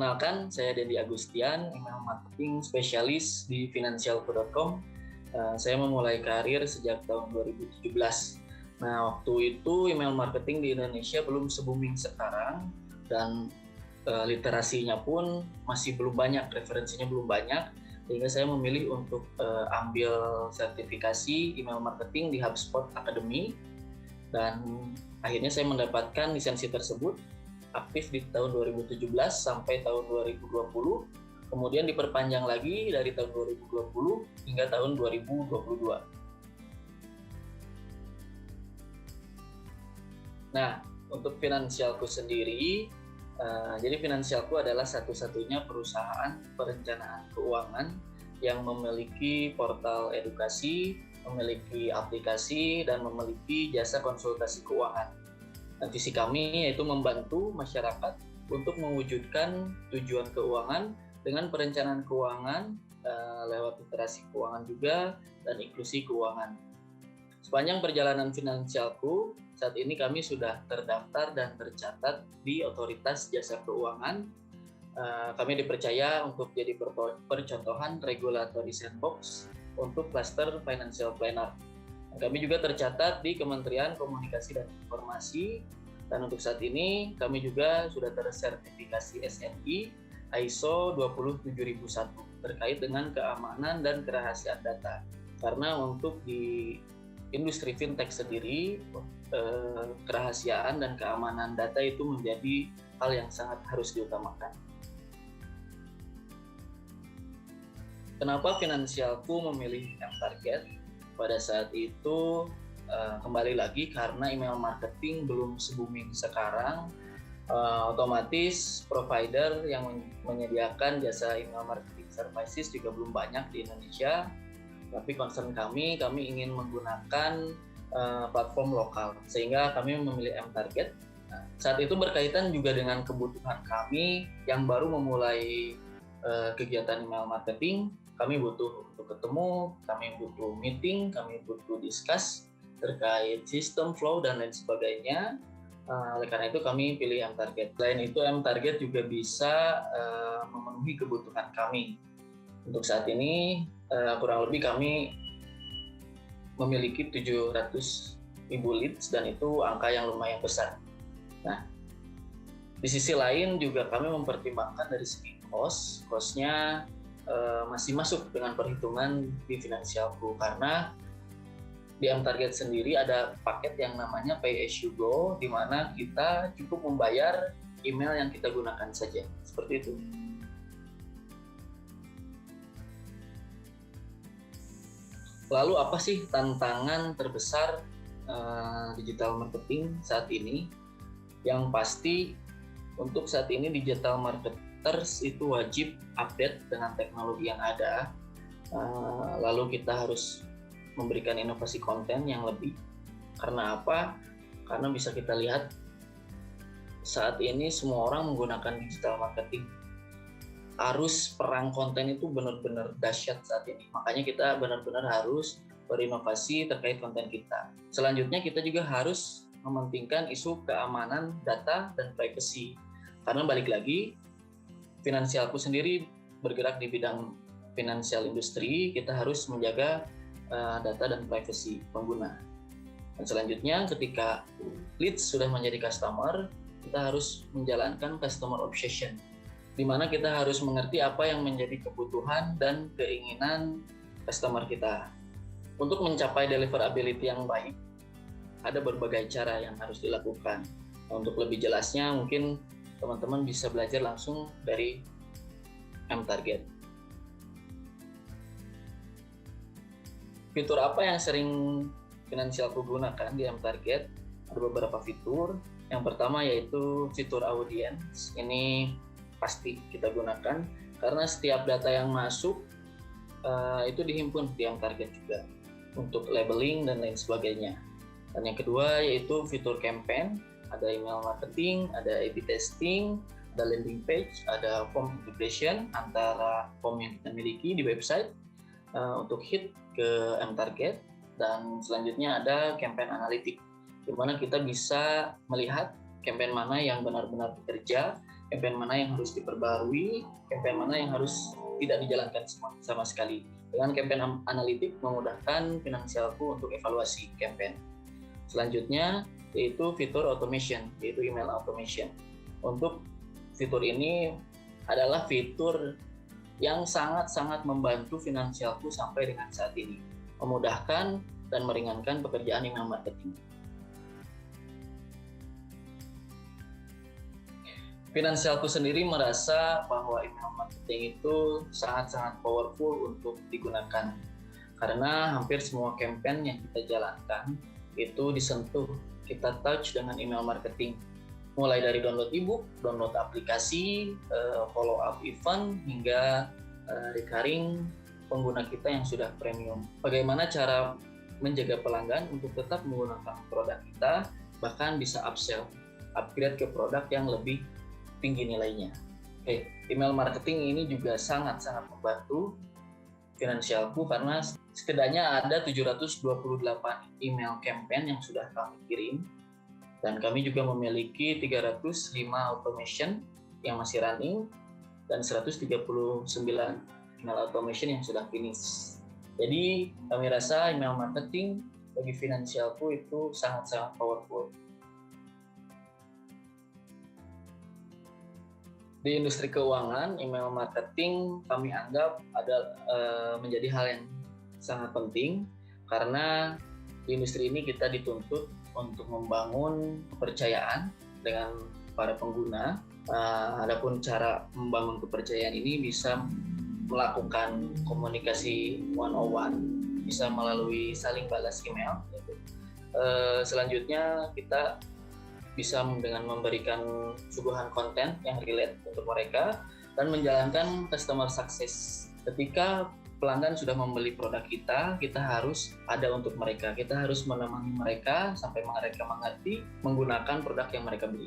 Perkenalkan, saya Dendi Agustian, email marketing spesialis di Finansialku.com. Saya memulai karir sejak tahun 2017. Nah, waktu itu email marketing di Indonesia belum se-booming sekarang, dan literasinya pun masih belum banyak, referensinya belum banyak, sehingga saya memilih untuk ambil sertifikasi email marketing di HubSpot Academy, dan akhirnya saya mendapatkan lisensi tersebut, aktif di tahun 2017 sampai tahun 2020, kemudian diperpanjang lagi dari tahun 2020 hingga tahun 2022. Nah, untuk Finansialku sendiri, jadi Finansialku adalah satu-satunya perusahaan perencanaan keuangan yang memiliki portal edukasi, memiliki aplikasi, dan memiliki jasa konsultasi keuangan. Dan visi kami yaitu membantu masyarakat untuk mewujudkan tujuan keuangan dengan perencanaan keuangan lewat literasi keuangan juga dan inklusi keuangan. Sepanjang perjalanan Finansialku, saat ini kami sudah terdaftar dan tercatat di Otoritas Jasa Keuangan. Kami dipercaya untuk jadi percontohan regulatory sandbox untuk cluster financial planner. Kami juga tercatat di Kementerian Komunikasi dan Informasi, dan untuk saat ini kami juga sudah tersertifikasi SNI ISO 27001 terkait dengan keamanan dan kerahasiaan data. Karena untuk di industri fintech sendiri, kerahasiaan dan keamanan data itu menjadi hal yang sangat harus diutamakan. Kenapa Finansialku memilih mTarget? Pada saat itu kembali lagi karena email marketing belum se-booming sekarang, otomatis provider yang menyediakan jasa email marketing services juga belum banyak di Indonesia. Tapi concern kami ingin menggunakan platform lokal, sehingga kami memilih mTarget. Nah, saat itu berkaitan juga dengan kebutuhan kami yang baru memulai kegiatan email marketing. Kami butuh untuk ketemu, kami butuh meeting, kami butuh discuss terkait sistem, flow, dan lain sebagainya. Oleh karena itu kami pilih mTarget. Selain itu mTarget juga bisa memenuhi kebutuhan kami. Untuk saat ini kurang lebih kami memiliki 700.000 leads, dan itu angka yang lumayan besar. Nah, di sisi lain juga kami mempertimbangkan dari segi cost-nya masih masuk dengan perhitungan di Finansialku, karena di mTarget sendiri ada paket yang namanya Pay as you go, di mana kita cukup membayar email yang kita gunakan saja, seperti itu. Lalu apa sih tantangan terbesar digital marketing saat ini? Yang pasti untuk saat ini digital marketing itu wajib update dengan teknologi yang ada, lalu kita harus memberikan inovasi konten yang lebih. Karena apa? Karena bisa kita lihat saat ini semua orang menggunakan digital marketing. Arus perang konten itu benar-benar dahsyat saat ini, makanya kita benar-benar harus berinovasi terkait konten kita. Selanjutnya kita juga harus mementingkan isu keamanan data dan privacy, karena balik lagi Finansialku sendiri bergerak di bidang finansial industri, kita harus menjaga data dan privacy pengguna. Dan selanjutnya ketika leads sudah menjadi customer, kita harus menjalankan customer obsession, di mana kita harus mengerti apa yang menjadi kebutuhan dan keinginan customer kita. Untuk mencapai deliverability yang baik, ada berbagai cara yang harus dilakukan. Untuk lebih jelasnya mungkin teman-teman bisa belajar langsung dari mTarget. Fitur apa yang sering Finansialku gunakan di mTarget? Ada beberapa fitur. Yang pertama yaitu fitur audience. Ini pasti kita gunakan karena setiap data yang masuk itu dihimpun di mTarget juga untuk labeling dan lain sebagainya. Dan yang kedua yaitu fitur campaign. Ada email marketing, ada A/B testing, ada landing page, ada form integration antara form yang kita miliki di website untuk hit ke mTarget. Dan selanjutnya ada campaign analytics, di mana kita bisa melihat campaign mana yang benar-benar bekerja campaign mana yang harus diperbarui, campaign mana yang harus tidak dijalankan sama sekali. Dengan campaign analitik memudahkan finansialku untuk evaluasi campaign. Selanjutnya yaitu fitur automation, yaitu email automation. Untuk fitur ini adalah fitur yang sangat-sangat membantu finansialku sampai dengan saat ini, memudahkan dan meringankan pekerjaan email marketing. Finansialku sendiri merasa bahwa email marketing itu sangat-sangat powerful untuk digunakan, karena hampir semua campaign yang kita jalankan itu disentuh, kita touch dengan email marketing. Mulai dari download ebook, download aplikasi, follow up event, hingga recurring pengguna kita yang sudah premium. Bagaimana cara menjaga pelanggan untuk tetap menggunakan produk kita, bahkan bisa upsell, upgrade ke produk yang lebih tinggi nilainya. Email marketing ini juga sangat-sangat membantu finansialku karena setidaknya ada 728 email campaign yang sudah kami kirim, dan kami juga memiliki 305 automation yang masih running dan 139 email automation yang sudah finish. Jadi kami rasa email marketing bagi finansialku itu sangat-sangat powerful. Di industri keuangan, email marketing kami anggap menjadi hal yang sangat penting, karena di industri ini kita dituntut untuk membangun kepercayaan dengan para pengguna. Adapun cara membangun kepercayaan ini bisa melakukan komunikasi one-on-one, bisa melalui saling balas email. Selanjutnya kita bisa dengan memberikan suguhan konten yang relate untuk mereka dan menjalankan customer success. Ketika pelanggan sudah membeli produk kita harus ada untuk mereka. Kita harus menemani mereka sampai mereka mengerti menggunakan produk yang mereka beli.